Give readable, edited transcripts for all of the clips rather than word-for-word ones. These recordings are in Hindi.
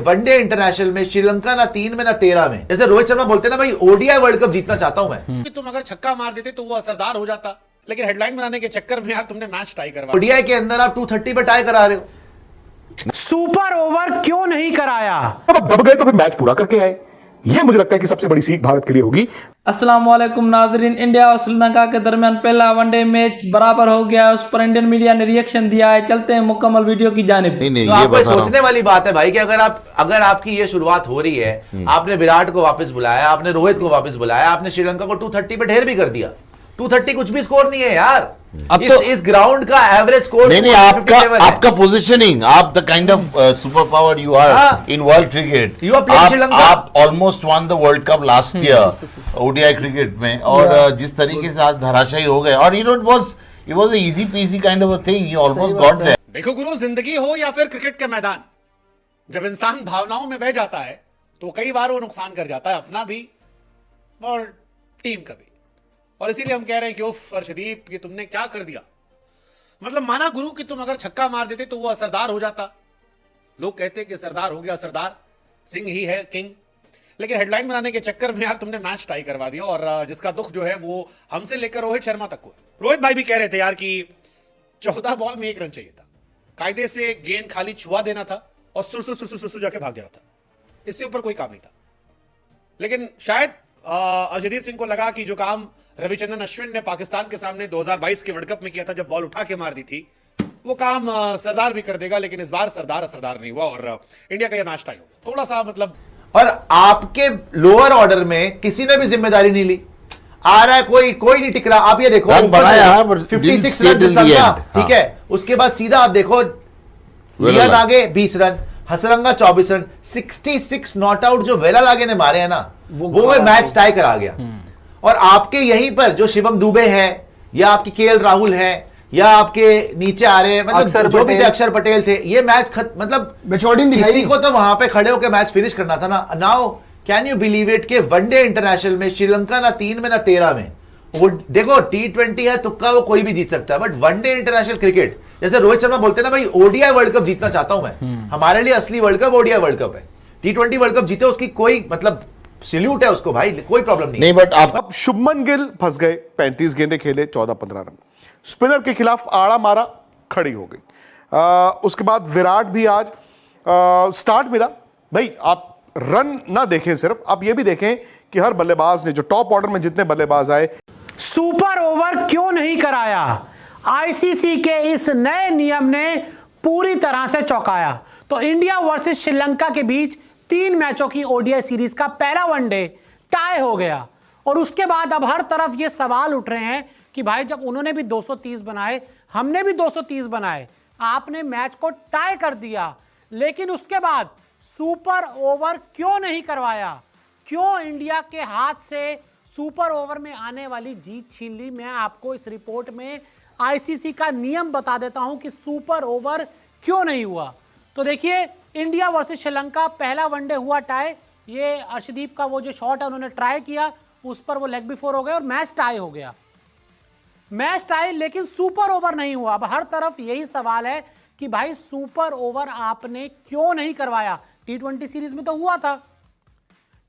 वनडे इंटरनेशनल में श्रीलंका ना 3 में ना 13 में, जैसे रोहित शर्मा बोलते हैं ना भाई ओडीआई वर्ल्ड कप जीतना चाहता हूं मैं। कि तुम अगर छक्का मार देते तो वो असरदार हो जाता, लेकिन हेडलाइन बनाने के चक्कर में यार तुमने मैच टाई करवा। ओडीआई के अंदर आप 230 पे टाई करा रहे हो। सुपर ओवर क्यों नहीं कराया? अब दब गए तो फिर मैच पूरा करके आए। ये मुझे लगता है कि सबसे बड़ी सीख भारत के लिए होगी। अस्सलाम वालेकुम नाजरीन, इंडिया और श्रीलंका के दरमियान पहला वनडे मैच बराबर हो गया है। उस पर इंडियन मीडिया ने रिएक्शन दिया है। चलते हैं मुकम्मल वीडियो की जानिब। तो आपको सोचने वाली बात है भाई कि अगर आपकी ये शुरुआत हो रही है, आपने विराट को वापस बुलाया, आपने रोहित को वापस बुलाया, आपने श्रीलंका को 230 पे ढेर भी कर दिया। 230 कुछ भी स्कोर नहीं है यार। अब तो इस ग्राउंड का एवरेज स्कोर नहीं, आपका पोजीशनिंग, आप the kind of super power you are in world cricket. You are playing Sri Lanka. आप almost won the world cup last year ODI cricket में, और जिस तरीके से आज धराशायी हो गए, और it was easy peasy kind of a thing, you almost got there. देखो गुरु, जिंदगी हो या फिर क्रिकेट के मैदान, जब इंसान भावनाओं में बह जाता है तो कई बार वो नुकसान कर जाता है, अपना भी और टीम का भी। और इसीलिए हम कह रहे हैं कि उफ अर्शदीप, ये तुमने क्या कर दिया। मतलब माना गुरु कि तुम अगर छक्का मार देते तो वो असरदार हो जाता। लोग कहते हैं कि सरदार हो गया, सरदार सिंह ही है किंग, लेकिन हेडलाइन बनाने के चक्कर में यार तुमने मैच टाई करवा दिया। और जिसका दुख जो है वो हमसे लेकर रोहित शर्मा तक को। रोहित भाई भी कह रहे थे यार कि 14 बॉल में 1 रन चाहिए था, कायदे से गेंद खाली छुआ देना था और सुर जाके भाग जाना था, इससे ऊपर कोई काम नहीं था। लेकिन शायद अर्शदीप सिंह को लगा कि जो काम रविचंद्रन अश्विन ने पाकिस्तान के सामने 2022 के वर्ल्ड कप में किया था, जब बॉल उठा के मार दी थी, वो काम सरदार भी कर देगा। लेकिन इस बार सरदार असरदार नहीं हुआ और इंडिया का यह मैच टाई हो गया। थोड़ा सा मतलब, और आपके लोअर ऑर्डर में किसी ने भी जिम्मेदारी नहीं ली। आ रहा है कोई नहीं टिक रहा। आप ये देखो, 56 रन, ठीक है। उसके बाद सीधा आप देखो, रियाद आगे 20 run, Hasaranga 24 run, 66 not out जो वेला लागे ने मारे हैं ना, वो मैच टाई करा गया। और आपके यहीं पर जो शिवम दुबे है, या आपके केएल राहुल है, या आपके नीचे आ रहे हैं, मतलब जो भी थे, अक्षर पटेल थे, ये मैच मतलब किसी को तो वहां पे खड़े होकर मैच फिनिश करना था ना। Now can you believe it के वनडे इंटरनेशनल में श्रीलंका ना 3 में ना 13 में, वो देखो T20 है, तुक्का वो कोई भी जीत सकता है, बट वनडे इंटरनेशनल क्रिकेट, जैसे रोहित शर्मा बोलते हैं ना भाई ओडीआई वर्ल्ड कप जीतना चाहता हूं मैं। हमारे लिए असली world cup ODI world cup है। T20 वर्ल्ड कप जीते उसकी कोई मतलब सैल्यूट है उसको भाई, कोई प्रॉब्लम नहीं। बट अब शुभमन गिल फंस गए, 35 गेंदें खेले, 14-15 रन। स्पिनर के खिलाफ आड़ा मारा, खड़ी हो गई। उसके बाद विराट भी आज स्टार्ट मिला। भाई आप रन ना देखें सिर्फ, आप ये भी देखें कि हर बल्लेबाज ने, जो टॉप ऑर्डर में जितने बल्लेबाज आए, सुपर ओवर क्यों नहीं कराया? आईसीसी के इस नए नियम ने पूरी तरह से चौंकाया। तो इंडिया वर्सेस श्रीलंका के बीच 3 मैचों की ओडीआई सीरीज का पहला वनडे टाई हो गया। और उसके बाद अब हर तरफ ये सवाल उठ रहे हैं कि भाई जब उन्होंने भी 230 बनाए, हमने भी 230 बनाए, आपने मैच को टाई कर दिया, लेकिन उसके बाद सुपर ओवर क्यों नहीं करवाया? क्यों इंडिया के हाथ से सुपर ओवर में आने वाली जीत छीन ली? मैं आपको इस रिपोर्ट में आईसीसी का नियम बता देता हूं कि सुपर ओवर क्यों नहीं हुआ। तो देखिए, इंडिया वर्सेस श्रीलंका पहला वनडे हुआ टाई। ये अर्शदीप का वो जो शॉट है उन्होंने ट्राई किया, उस पर वो लेग बिफोर हो गए और मैच टाई हो गया। मैच टाई, लेकिन सुपर ओवर नहीं हुआ। अब हर तरफ यही सवाल है कि भाई सुपर ओवर आपने क्यों नहीं करवाया? T20 सीरीज में तो हुआ था,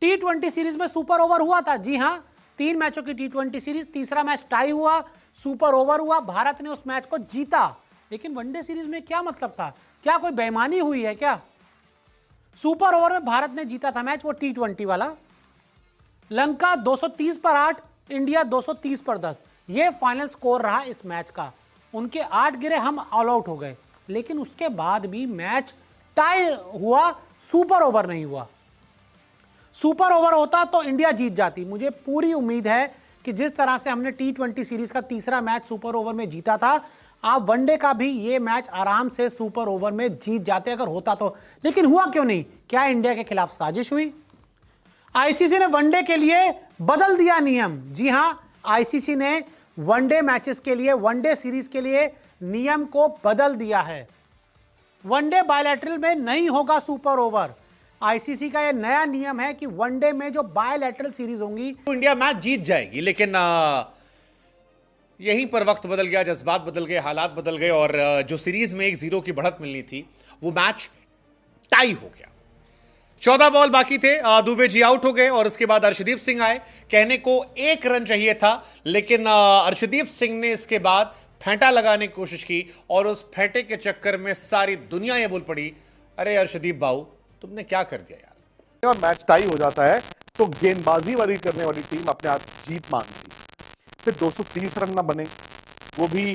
T20 सीरीज में सुपर ओवर हुआ था। जी हां, 3 मैचों की T20 सीरीज, तीसरा मैच टाई हुआ, सुपर ओवर हुआ, भारत ने उस मैच को जीता। लेकिन वनडे सीरीज में क्या मतलब था? क्या कोई बेईमानी हुई है क्या? सुपर ओवर में भारत ने जीता था मैच, वो T20 वाला। लंका 230 पर 8, इंडिया 230 पर 10, ये फाइनल स्कोर रहा इस मैच का। उनके 8 गिरे, हम ऑल आउट हो गए। लेकिन उसके बाद भी मैच टाई हुआ, सुपर ओवर नहीं हुआ। सुपर ओवर होता तो इंडिया जीत जाती। मुझे पूरी उम्मीद है कि जिस तरह से हमने T20 सीरीज का तीसरा मैच सुपर ओवर में जीता था, आप वनडे का भी ये मैच आराम से सुपर ओवर में जीत जाते अगर होता तो। लेकिन हुआ क्यों नहीं? क्या इंडिया के खिलाफ साजिश हुई? आईसीसी ने वनडे के लिए बदल दिया नियम। जी हां, आईसीसी ने वनडे मैचेस के लिए, वनडे सीरीज के लिए नियम को बदल दिया है। वनडे बायलैटरल में नहीं होगा सुपर ओवर। आईसीसी का यह नया नियम है कि वनडे में जो बायलैटरल सीरीज होंगी, तो इंडिया मैच जीत जाएगी। लेकिन यहीं पर वक्त बदल गया, जज्बात बदल गए, हालात बदल गए, और जो सीरीज में 1-0 की बढ़त मिलनी थी, वो मैच टाई हो गया। 14 बॉल बाकी थे, दुबे जी आउट हो गए और उसके बाद अर्शदीप सिंह आए। कहने को 1 रन चाहिए था, लेकिन अर्शदीप सिंह ने इसके बाद फेंटा लगाने की कोशिश की और उस फेंटे के चक्कर में सारी दुनिया ये बोल पड़ी, अरे अर्शदीप बाबू तुमने क्या कर दिया यार। और मैच टाई हो जाता है तो गेंदबाजी वाली करने वाली टीम अपने आप जीत मांगती है। फिर 230 रन ना बने, वो भी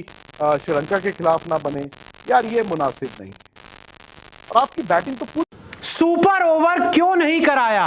श्रीलंका के खिलाफ ना बने, यार ये मुनासिब नहीं। और आपकी बैटिंग तो पूरी सुपर ओवर क्यों नहीं कराया?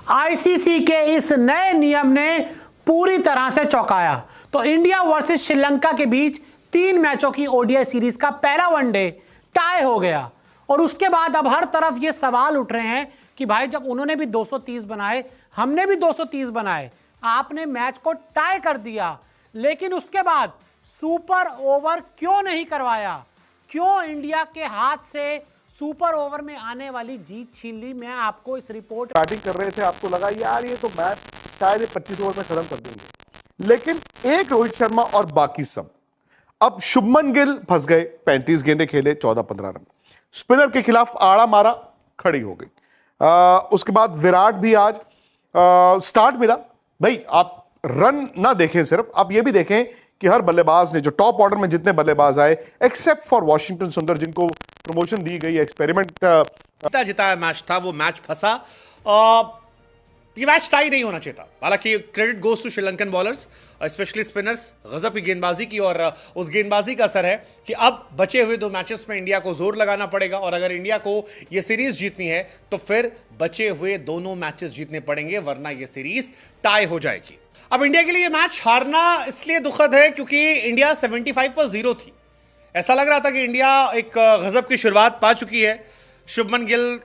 आईसीसी के इस नए नियम ने पूरी तरह से चौंकाया। तो इंडिया वर्सेस श्रीलंका के बीच 3 मैचों की ओडीआई सीरीज का पहला वनडे टाई हो गया और उसके बाद अब हर तरफ ये सवाल उठ रहे हैं कि भाई जब उन्होंने भी 230 बनाए, हमने भी 230 बनाए, आपने मैच को टाई कर दिया, लेकिन उसके बाद सुपर ओवर क्यों नहीं करवाया? क्यों इंडिया के हाथ से सुपर ओवर में आने वाली जीत छीन ली? मैं आपको इस रिपोर्ट बैटिंग कर रहे थे, आपको लगा यार ये तो मैच शायद 25 ओवर में खत्म कर देंगे, लेकिन एक रोहित शर्मा और बाकी सब। अब शुभमन गिल फंस गए, 35 गेंदें खेले, 14-15 रन। स्पिनर के खिलाफ आड़ा मारा, खड़ी हो गई। उसके बाद विराट भी आज स्टार्ट मिला। भाई आप रन ना देखें, सिर्फ आप ये भी देखें कि हर बल्लेबाज ने, जो टॉप ऑर्डर में जितने बल्लेबाज आए एक्सेप्ट फॉर वॉशिंगटन सुंदर जिनको प्रमोशन दी गई, एक्सपेरिमेंट जिताया मैच था वो मैच फंसा। ये मैच टाई नहीं होना चाहिए था। हालांकि credit goes to Sri Lankan bowlers, specially spinners, गजब की गेंदबाजी की और उस गेंदबाजी का असर है कि अब बचे हुए 2 मैचेस में इंडिया को जोर लगाना पड़ेगा और अगर इंडिया को ये सीरीज जीतनी है तो फिर बचे हुए दोनों मैचेस जीतने पड़ेंगे, वरना ये सीरीज टाई हो जाएगी। अब इंडिया के लिए ये मैच हारना इसलिए दुखद है क्योंकि इंडिया 75 पर 0 थी। ऐसा लग रहा था कि इंडिया एक गजब की शुरुआत पा चुकी है। शुभमन गिल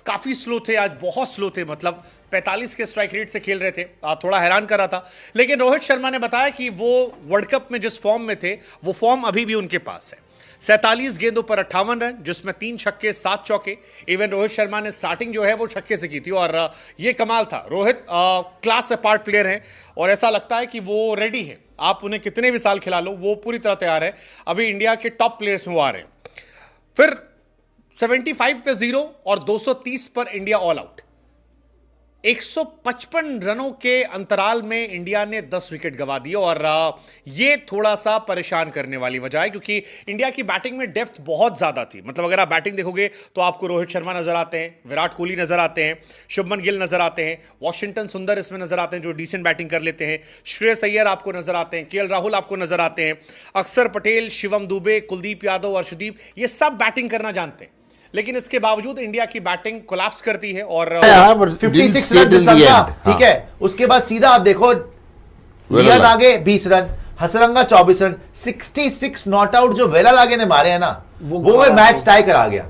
काफी स्लो थे, आज बहुत स्लो थे, मतलब 45 के स्ट्राइक रेट से खेल रहे थे, थोड़ा हैरान कर रहा था। लेकिन रोहित शर्मा ने बताया कि वो वर्ल्ड कप में जिस फॉर्म में थे वो फॉर्म अभी भी उनके पास है। 47 गेंदों पर 58 रन, जिसमें 3 छक्के 7 चौके। इवन रोहित शर्मा ने स्टार्टिंग जो है वो छक्के से की थी और ये कमाल था। रोहित क्लास अपार्ट प्लेयर हैं और ऐसा लगता है कि वो रेडी है। आप उन्हें कितने भी साल खिला लो, वो पूरी तरह तैयार है। अभी इंडिया के टॉप प्लेयर्स में वो आ रहे हैं। फिर 75 पे 0 और 230 पर इंडिया ऑल आउट। 155 रनों के अंतराल में इंडिया ने 10 विकेट गंवा दिए और ये थोड़ा सा परेशान करने वाली वजह है क्योंकि इंडिया की बैटिंग में डेप्थ बहुत ज्यादा थी। मतलब अगर आप बैटिंग देखोगे तो आपको रोहित शर्मा नजर आते हैं, विराट कोहली नजर आते हैं, शुभमन गिल नजर आते हैं, वॉशिंगटन सुंदर इसमें नजर आते हैं जो डिसेंट बैटिंग कर लेते हैं, श्रेयस अय्यर आपको नजर आते हैं, केएल राहुल आपको नजर आते हैं, अक्षर पटेल, शिवम दुबे, कुलदीप यादव, अर्शदीप, ये सब बैटिंग करना जानते हैं। लेकिन इसके बावजूद इंडिया की बैटिंग कोलैप्स करती है और 56 रन, ठीक है। उसके बाद सीधा आप देखो लियन आगे 20 run, Hasaranga 24 run, 66 not out जो वेला लागे ने मारे हैं ना, वो मैच टाई करा गया।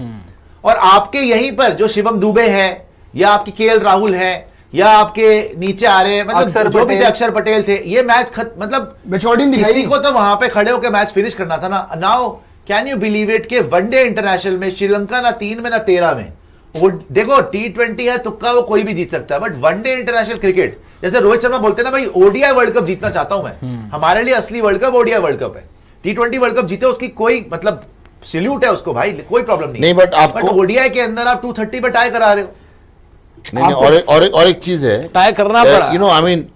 और आपके यहीं पर जो शिवम दुबे हैं या आपके केएल राहुल हैं या आपके नीचे आ रहे हैं, मतलब जो भी थे, अक्षर पटेल थे, ये मैच मतलब किसी को तो वहां पे खड़े होकर मैच फिनिश करना था ना। Now can you believe it के वनडे इंटरनेशनल में श्रीलंका ना 3 में ना 13 में, वो देखो T20 है, तुक्का वो कोई भी जीत सकता है, बट वनडे इंटरनेशनल क्रिकेट, जैसे रोहित शर्मा बोलते हैं ना भाई ओडीआई वर्ल्ड कप जीतना चाहता हूं मैं, हमारे लिए असली world cup ODI world cup है। T20 वर्ल्ड कप जीते उसकी कोई मतलब सैल्यूट है उसको भाई, कोई प्रॉब्लम नहीं, बट आपको ओडीआई के अंदर आप 230 पे टाई करा रहे हो। नहीं, और एक चीज है, टाई करना पड़ा। You know I mean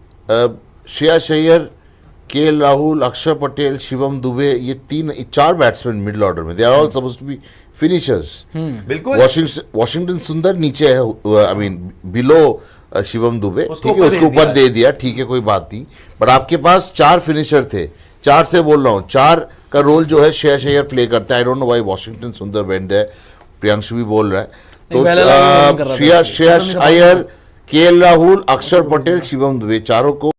Shreyas Iyer, KL Rahul, अक्षर पटेल, शिवम दुबे, ये 4 बैट्समैन मिडिल ऑर्डर में, they are all supposed to be finishers. बिल्कुल। वॉशिंगटन सुंदर नीचे है, I mean below Shivam Dube, ठीक है, उसको ऊपर दे दिया, ठीक है, कोई बात नहीं, बट आपके पास 4 फिनिशर थे। 4 से बोल रहा हूँ, 4 का रोल जो है श्रेयस अय्यर प्ले करता है। I don't know why Washington सुंदर वेंट देयर, प्रियांशु भी बोल रहा है। तो श्रेयस अय्यर, केएल राहुल, अक्षर पटेल, शिवम दुबे, चारों को